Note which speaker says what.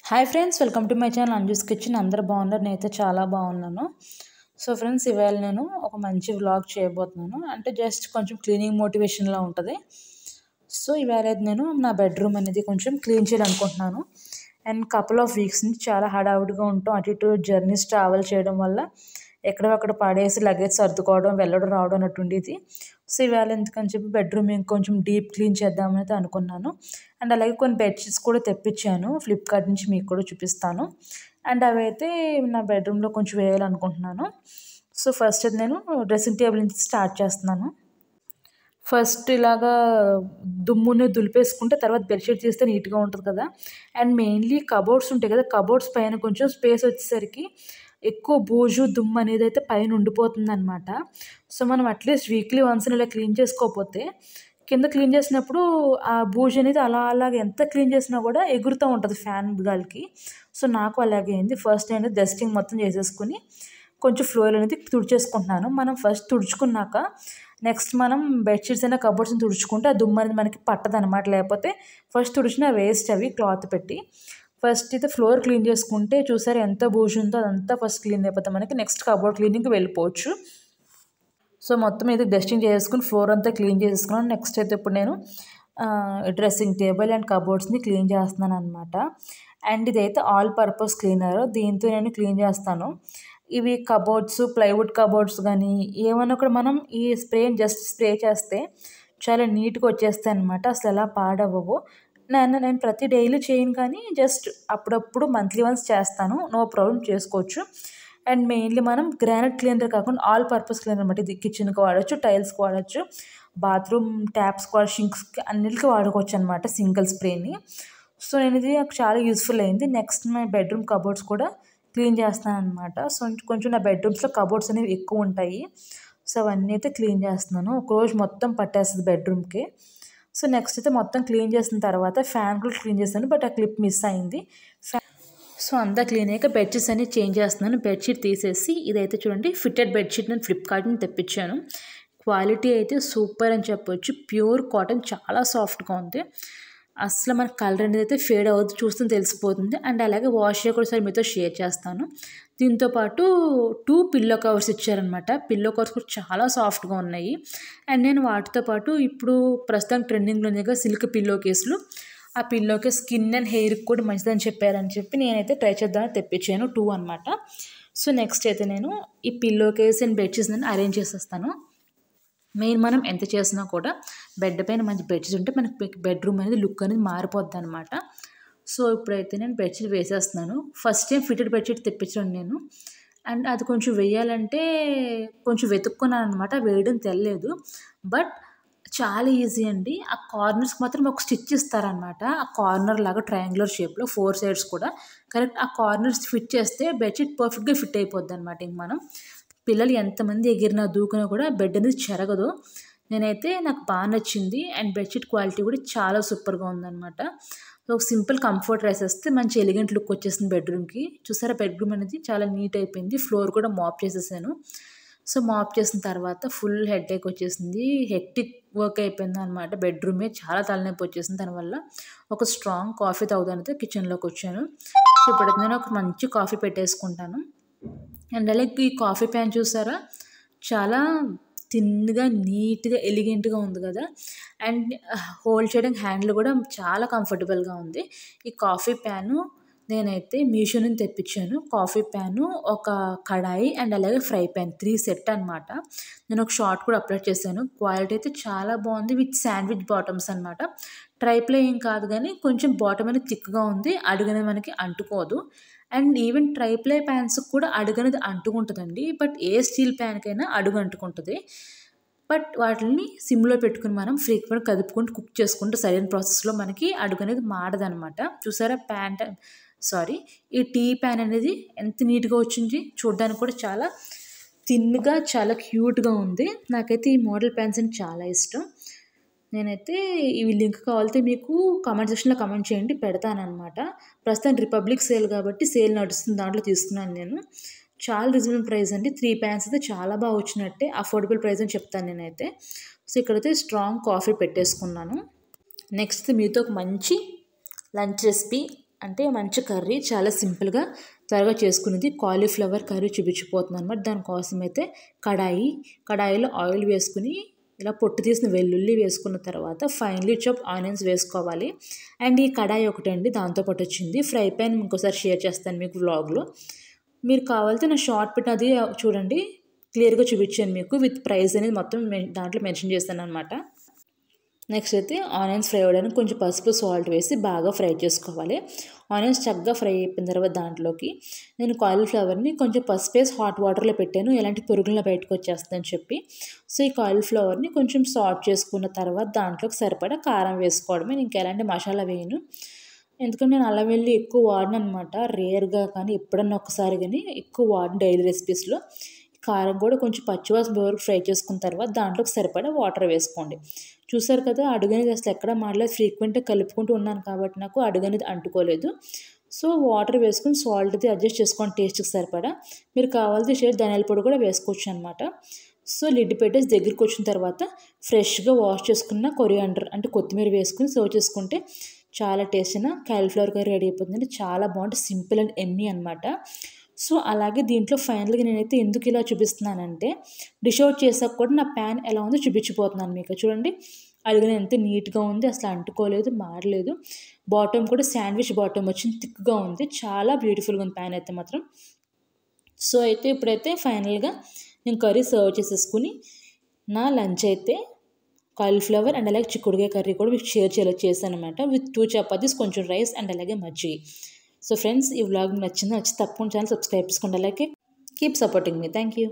Speaker 1: Hi friends, welcome to my channel Anju's kitchen. అందరు బాగున్నారు, నేనైతే చాలా బాగున్నాను. సో ఫ్రెండ్స్, ఇవాళ నేను ఒక మంచి వ్లాగ్ చేయబోతున్నాను. అంటే జస్ట్ కొంచెం క్లీనింగ్ మోటివేషన్లా ఉంటుంది. సో ఇవాళ అయితే నేను నా బెడ్రూమ్ అనేది కొంచెం క్లీన్ చేయాలనుకుంటున్నాను. అండ్ కపుల్ ఆఫ్ వీక్స్ నుంచి చాలా హడావుడిగా ఉంటాం. అటు ఇటు జర్నీస్ ట్రావెల్ చేయడం వల్ల ఎక్కడో పడేసి లగేజ్ సర్దుకోవడం, వెళ్ళడం రావడం అన్నట్టు ఉండేది. సో ఇవాళ ఎందుకని చెప్పి బెడ్రూమ్ ఇంకొంచెం డీప్ క్లీన్ చేద్దామని అయితే అనుకున్నాను. అండ్ అలాగే కొన్ని బెడ్షీట్స్ కూడా తెప్పించాను ఫ్లిప్కార్ట్ నుంచి, మీకు కూడా చూపిస్తాను. అండ్ అవి అయితే నా బెడ్రూమ్లో కొంచెం వేయాలనుకుంటున్నాను. సో ఫస్ట్ అయితే నేను డ్రెస్సింగ్ టేబుల్ నుంచి స్టార్ట్ చేస్తున్నాను. ఫస్ట్ ఇలాగా దుమ్ముని దులిపేసుకుంటే తర్వాత బెడ్షీట్ తీస్తే నీట్గా ఉంటుంది కదా. అండ్ మెయిన్లీ కబోర్డ్స్ ఉంటాయి కదా, కబోర్డ్స్ పైన కొంచెం స్పేస్ వచ్చేసరికి ఎక్కువ బూజు దుమ్ము అనేది అయితే పైన ఉండిపోతుంది అనమాట. సో మనం అట్లీస్ట్ వీక్లీ వన్స్ ఇలా క్లీన్ చేసుకోకపోతే కింద క్లీన్ చేసినప్పుడు ఆ బూజు అనేది అలాగే ఎంత క్లీన్ చేసినా కూడా ఎగురుతూ ఉంటుంది ఫ్యాన్ గాలికి. సో నాకు అలాగే అయింది. ఫస్ట్ నేను డస్టింగ్ మొత్తం చేసేసుకుని కొంచెం ఫ్లోర్ అనేది తుడిచేసుకుంటున్నాను. మనం ఫస్ట్ తుడుచుకున్నాక నెక్స్ట్ మనం బెడ్షీట్స్ అయినా కబోర్డ్స్ని తుడుచుకుంటే ఆ దుమ్ము అనేది మనకి పట్టదనమాట. లేకపోతే ఫస్ట్ తుడిచిన వేస్ట్ అవి క్లాత్ పెట్టి. ఫస్ట్ అయితే ఫ్లోర్ క్లీన్ చేసుకుంటే చూసారు ఎంత బూజు ఉందో అదంతా ఫస్ట్ క్లీన్ అయిపోతే మనకి నెక్స్ట్ కబోర్డ్ క్లీనింగ్కి వెళ్ళిపోవచ్చు. సో మొత్తం అయితే డస్టింగ్ చేసుకుని ఫ్లోర్ అంతా క్లీన్ చేసేసుకున్నాను. నెక్స్ట్ అయితే ఇప్పుడు నేను డ్రెస్సింగ్ టేబుల్ అండ్ కబోర్డ్స్ని క్లీన్ చేస్తున్నాను అనమాట. అండ్ ఇదైతే ఆల్ పర్పస్ క్లీనర్, దీంతో నేను క్లీన్ చేస్తాను. ఇవి కబోర్డ్స్, ప్లైవుడ్ కబోర్డ్స్ కానీ ఏమన్నా కూడా మనం ఈ స్ప్రేని జస్ట్ స్ప్రే చేస్తే చాలా నీట్గా వచ్చేస్తాయి అనమాట. అసలు ఎలా పాడవ్వవు. నేను ప్రతి డైలీ చేయను, కానీ జస్ట్ అప్పుడప్పుడు మంత్లీ వన్స్ చేస్తాను. నో ప్రాబ్లం, చేసుకోవచ్చు. అండ్ మెయిన్లీ మనం గ్రానైట్ క్లీనర్ కాకుండా ఆల్ పర్పస్ క్లీనర్ అనమాట. ఇది కిచెన్కి వాడచ్చు, టైల్స్కి వాడచ్చు, బాత్రూమ్ ట్యాప్స్కి వాడ, షింక్స్కి అన్నిటికీ వాడుకోవచ్చు అనమాట సింగిల్ స్ప్రేని. సో నేను ఇది నాకు చాలా యూస్ఫుల్ అయింది. నెక్స్ట్ నా బెడ్రూమ్ కబోర్డ్స్ కూడా క్లీన్ చేస్తాను అనమాట. సో కొంచెం నా బెడ్రూమ్స్లో కబోర్డ్స్ అనేవి ఎక్కువ ఉంటాయి. సో అవన్నీ అయితే క్లీన్ చేస్తున్నాను. ఒకరోజు మొత్తం పట్టేస్తుంది బెడ్రూమ్కి. సో నెక్స్ట్ అయితే మొత్తం క్లీన్ చేసిన తర్వాత ఫ్యాన్ కూడా క్లీన్ చేస్తాను, బట్ ఆ క్లిప్ మిస్ అయింది. సో అంతా క్లీన్ అయ్యాక బెడ్షీట్స్ అన్ని చేంజ్ చేస్తున్నాను. బెడ్షీట్ తీసేసి ఇదైతే చూడండి ఫిట్టెడ్ బెడ్షీట్ నేను ఫ్లిప్కార్ట్ నుంచి తెప్పించాను. క్వాలిటీ అయితే సూపర్ అని చెప్పొచ్చు. ప్యూర్ కాటన్, చాలా సాఫ్ట్గా ఉంది. అసలు మన కలర్ అనేది అయితే ఫేడ్ అవుతుంది, చూస్తే తెలిసిపోతుంది. అండ్ అలాగే వాష్ కూడా సరే మీతో షేర్ చేస్తాను. దీంతోపాటు 2 పిల్లో కవర్స్ ఇచ్చారనమాట. పిల్లో కవర్స్ కూడా చాలా సాఫ్ట్గా ఉన్నాయి. అండ్ నేను వాటితో పాటు ఇప్పుడు ప్రస్తుతం ట్రెండింగ్లో ఉండేగా సిల్క్ పిల్లో కేసులు, ఆ పిల్లోకి స్కిన్ అండ్ హెయిర్కి కూడా మంచిదని చెప్పారని చెప్పి నేనైతే ట్రై చేద్దామని తెప్పించాను 2 అనమాట. సో నెక్స్ట్ అయితే నేను ఈ పిల్లో కేస్ అండ్ బెడ్షీట్స్ నేను అరేంజ్ చేసేస్తాను. మెయిన్ మనం ఎంత చేసినా కూడా బెడ్ పైన మంచి బెడ్షీట్స్ ఉంటే మనకి బెడ్రూమ్ అనేది లుక్ అనేది మారిపోద్ది అనమాట. సో ఇప్పుడైతే నేను బెడ్షీట్ వేసేస్తున్నాను. ఫస్ట్ టైం ఫిట్టెడ్ బెడ్షీట్ తెప్పించాను నేను. అండ్ అది కొంచెం వేయాలంటే కొంచెం వెతుక్కున్నాను అనమాట, వేయడం తెలియలేదు. బట్ చాలా ఈజీ అండి. ఆ కార్నర్స్కి మాత్రం ఒక స్టిచ్ ఇస్తారనమాట. ఆ కార్నర్ లాగా ట్రయాంగులర్ షేప్లో 4 సైడ్స్ కూడా కరెక్ట్ ఆ కార్నర్స్ ఫిట్ చేస్తే బెడ్షీట్ పర్ఫెక్ట్గా ఫిట్ అయిపోద్ది అనమాట. ఇంక మనం పిల్లలు ఎంతమంది ఎగిరినా దూకినా కూడా బెడ్ అనేది చెరగదు. నేనైతే నాకు బాగా నచ్చింది. అండ్ బెడ్షీట్ క్వాలిటీ కూడా చాలా సూపర్గా ఉందన్నమాట. ఒక సింపుల్ కంఫర్ట్ వేసేస్తే మంచి ఎలిగెంట్ లుక్ వచ్చేసింది బెడ్రూమ్కి. చూసారా, బెడ్రూమ్ అనేది చాలా నీట్ అయిపోయింది. ఫ్లోర్ కూడా మాప్ చేసేసాను. సో మాప్ చేసిన తర్వాత ఫుల్ హెడేక్ వచ్చేసింది, హెక్టిక్ వర్క్ అయిపోయింది అనమాట. బెడ్రూమే చాలా తలనొప్పి వచ్చేసింది. దానివల్ల ఒక స్ట్రాంగ్ కాఫీ తాగుదానితో కిచెన్లోకి వచ్చాను. సో ఇప్పుడైతే నేను ఒక మంచి కాఫీ పెట్టేసుకుంటాను. అండ్ అలాగే ఈ కాఫీ ప్యాన్ చూసారా, చాలా థిన్గా నీట్గా ఎలిగెంట్గా ఉంది కదా. అండ్ హోల్డ్ చేయడానికి హ్యాండిల్ కూడా చాలా కంఫర్టబుల్గా ఉంది. ఈ కాఫీ ప్యాను నేనైతే మీషో నుంచి తెప్పించాను. కాఫీ ప్యాను, ఒక కడాయి అండ్ అలాగే ఫ్రై ప్యాన్ 3 సెట్ అనమాట. నేను ఒక షార్ట్ కూడా అప్లోడ్ చేశాను. క్వాలిటీ అయితే చాలా బాగుంది. విత్ శాండ్విచ్ బాటమ్స్ అనమాట. ట్రైప్లే ఏం కాదు, కానీ కొంచెం బాటమ్ అనేది థిక్గా ఉంది, అడుగనేది మనకి అంటుకోదు. అండ్ ఈవెన్ ట్రైప్లే ప్యాన్స్ కూడా అడుగనేది అంటుకుంటుందండి. బట్ ఏ స్టీల్ ప్యాన్కైనా అడుగు అంటుకుంటుంది. బట్ వాటిని సిమ్లో పెట్టుకుని మనం ఫ్రీక్వెంట్ కదుపుకుంటూ కుక్ చేసుకుంటూ సరైన ప్రాసెస్లో మనకి అడుగు అనేది మాడదనమాట. చూసారా ఈ టీ ప్యాన్ అనేది ఎంత నీట్గా వచ్చింది. చూడడానికి కూడా చాలా థిన్గా చాలా క్యూట్గా ఉంది. నాకైతే ఈ మోడల్ ప్యాన్స్ అని చాలా ఇష్టం. నేనైతే ఇవి లింక్ కావాలితే మీకు కామెంట్ సెక్షన్లో కామెంట్ చేయండి, పెడతానమాట. ప్రస్తుతం రిపబ్లిక్ సేల్ కాబట్టి సేల్ నడుస్తుంది, దాంట్లో తీసుకున్నాను నేను. చాలా రీజనబుల్ ప్రైస్ అండి. 3 ప్యాన్స్ అయితే చాలా బాగా వచ్చినట్టే, అఫోర్డబుల్ ప్రైస్ అని చెప్తాను నేనైతే. సో ఇక్కడైతే స్ట్రాంగ్ కాఫీ పెట్టేసుకున్నాను. నెక్స్ట్ మీతో ఒక మంచి లంచ్ రెసిపీ అంటే మంచి కర్రీ చాలా సింపుల్గా త్వరగా చేసుకునేది కాలీఫ్లవర్ కర్రీ చూపించిపోతుంది అనమాట. దానికోసం అయితే కడాయిలో ఆయిల్ వేసుకుని ఇలా పొట్టు తీసిన వెల్లుల్లి వేసుకున్న తర్వాత ఫైన్లీ చాప్ ఆనియన్స్ వేసుకోవాలి. అండ్ ఈ కడాయి ఒకటండి దాంతోపాటు వచ్చింది. ఫ్రై ప్యాన్ ఇంకోసారి షేర్ చేస్తాను మీకు వ్లాగ్లో. మీరు కావాలంటే నా షార్ట్ పెట్టి అది చూడండి, క్లియర్గా చూపించాను మీకు విత్ ప్రైస్ అనేది మొత్తం దాంట్లో మెన్షన్ చేస్తాను అనమాట. నెక్స్ట్ అయితే ఆనియన్స్ ఫ్రై అవ్వడానికి కొంచెం పసుపు సాల్ట్ వేసి బాగా ఫ్రై చేసుకోవాలి. ఆనియన్స్ చక్కగా ఫ్రై అయిపోయిన తర్వాత దాంట్లోకి నేను కాలీఫ్లవర్ని కొంచెం పసుపు వేసి హాట్ వాటర్లో పెట్టాను, ఎలాంటి పురుగులను బయటకు వచ్చేస్తుందని చెప్పి. సో ఈ కాలీఫ్లవర్ని కొంచెం సాల్ట్ చేసుకున్న తర్వాత దాంట్లోకి సరిపడా కారం వేసుకోవడమే, నేను ఇంకా ఎలాంటి మసాలా వేయను. ఎందుకంటే నేను అల్లం వెల్లుల్లి ఎక్కువ వాడను అనమాట, రేర్గా కానీ ఎప్పుడన్నా ఒకసారి కానీ ఎక్కువ వాడను డైలీ రెసిపీస్లో. కారం కూడా కొంచెం పచ్చివాసన వరకు ఫ్రై చేసుకున్న తర్వాత దాంట్లోకి సరిపడా వాటర్ వేసుకోండి. చూసారు కదా, అడుగనేది అసలు ఎక్కడ మాడలేదు, ఫ్రీక్వెంట్గా కలుపుకుంటూ ఉన్నాను కాబట్టి నాకు అడుగనేది అంటుకోలేదు. సో వాటర్ వేసుకుని సాల్ట్ అది అడ్జస్ట్ చేసుకోండి టేస్ట్కి సరిపడా. మీరు కావాల్సి ధనియాల పొడి కూడా వేసుకోవచ్చు అనమాట. సో లిడ్ పెట్టేసి దగ్గరికి వచ్చిన తర్వాత ఫ్రెష్గా వాష్ చేసుకున్న కొరియాండర్ అంటే కొత్తిమీర వేసుకుని సర్వ్ చేసుకుంటే చాలా టేస్ట్ అయిన కాలీఫ్లవర్ కర్రీ రెడీ అయిపోతుంది. చాలా బాగుంటుంది, సింపుల్ అండ్ ఎమ్మీ అనమాట. సో అలాగే దీంట్లో ఫైనల్గా నేనైతే ఎందుకు ఇలా చూపిస్తున్నానంటే డిష్ అవుట్ చేసాక కూడా నా ప్యాన్ ఎలా ఉందో చూపించిపోతున్నాను మీకు. చూడండి అడుగున ఎంత నీట్గా ఉంది, అసలు అంటుకోలేదు, మాడలేదు. బాటమ్ కూడా శాండ్విచ్ బాటమ్ వచ్చింది, థిక్గా ఉంది, చాలా బ్యూటిఫుల్గా ఉంది ప్యాన్ అయితే మాత్రం. సో అయితే ఇప్పుడైతే ఫైనల్గా నేను కర్రీ సర్వ్ చేసేసుకుని నా లంచ్ అయితే కాలీఫ్లవర్ అండ్ అలాగే చిక్కుడుకాయ కర్రీ కూడా మీకు షేర్ చేశాను అనమాట, విత్ 2 చపాతీస్, కొంచెం రైస్ అండ్ అలాగే మజ్జిగ. సో ఫ్రెండ్స్, ఈ వ్లాగ్ నచ్చి తప్పకుండా ఛానల్ సబ్స్క్రైబ్ చేసుకోండి, అలాగే keep supporting me. Thank you.